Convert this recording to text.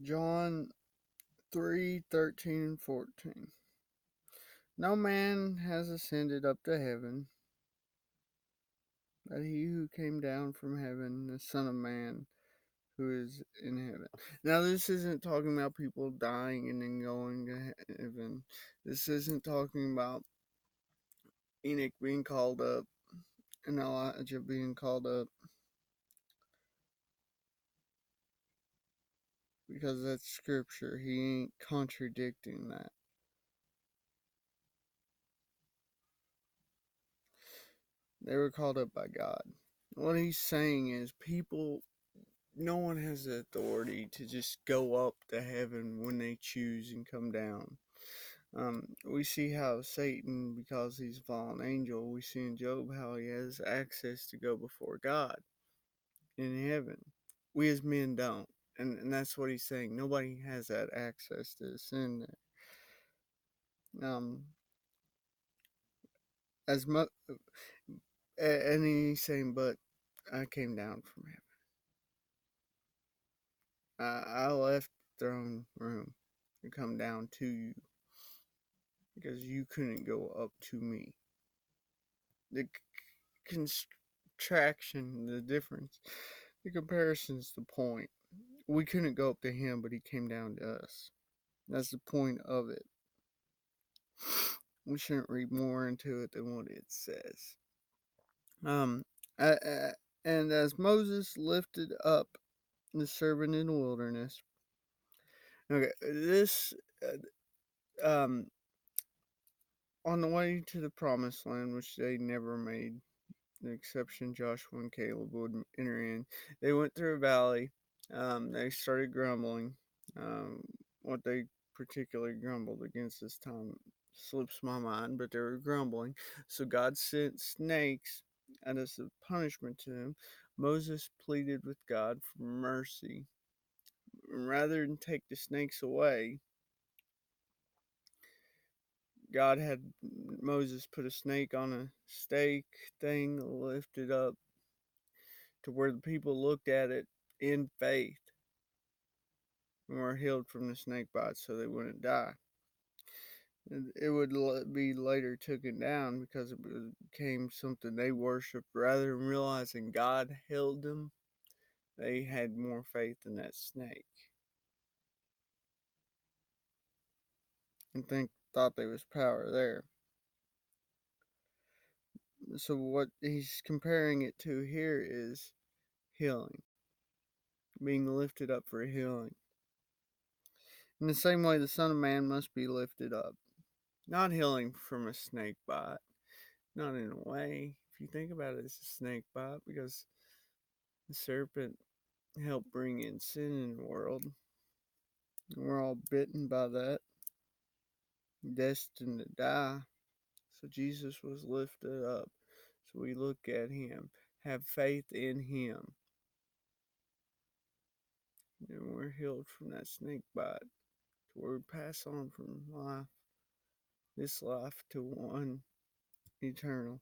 John 3:13 and 14. No man has ascended up to heaven, but he who came down from heaven, the Son of Man who is in heaven. Now, this isn't talking about people dying and then going to heaven. This isn't talking about Enoch being called up and Elijah being called up, because that's scripture. He ain't contradicting that. They were called up by God. What he's saying is no one has the authority to just go up to heaven when they choose and come down. We see how Satan, because he's a fallen angel, we see in Job how he has access to go before God in heaven. We as men don't. And that's what he's saying. Nobody has that access to ascend there. As much, and he's saying, but I came down from heaven. I left the throne room to come down to you because you couldn't go up to me. The contraction, the difference, the comparison's the point. We couldn't go up to him, but he came down to us. That's the point of it. We shouldn't read more into it than what it says. Um, and as Moses lifted up the servant in the wilderness. Okay, this um on the way to the promised land, which they never made, the exception Joshua and Caleb would enter in. They went through a valley. They started grumbling. Um, what they particularly grumbled against this time slips my mind, but they were grumbling. So God sent snakes, and as a punishment to them, Moses pleaded with God for mercy. Rather than take the snakes away, God had Moses put a snake on a stake thing, lift it up to where the people looked at it in faith and were healed from the snake bite so they wouldn't die. It would be later taken down because it became something they worshipped. Rather than realizing God held them, they had more faith in that snake and thought there was power there. So what he's comparing it to here is healing, being lifted up for healing. In the same way, the Son of Man must be lifted up. Not healing from a snake bite. Not in a way. If you think about it, it's a snake bite because the serpent helped bring in sin in the world. And we're all bitten by that, destined to die. So Jesus was lifted up. So we look at him, have faith in him, and we're healed from that snake bite. So we pass on from this life to one eternal.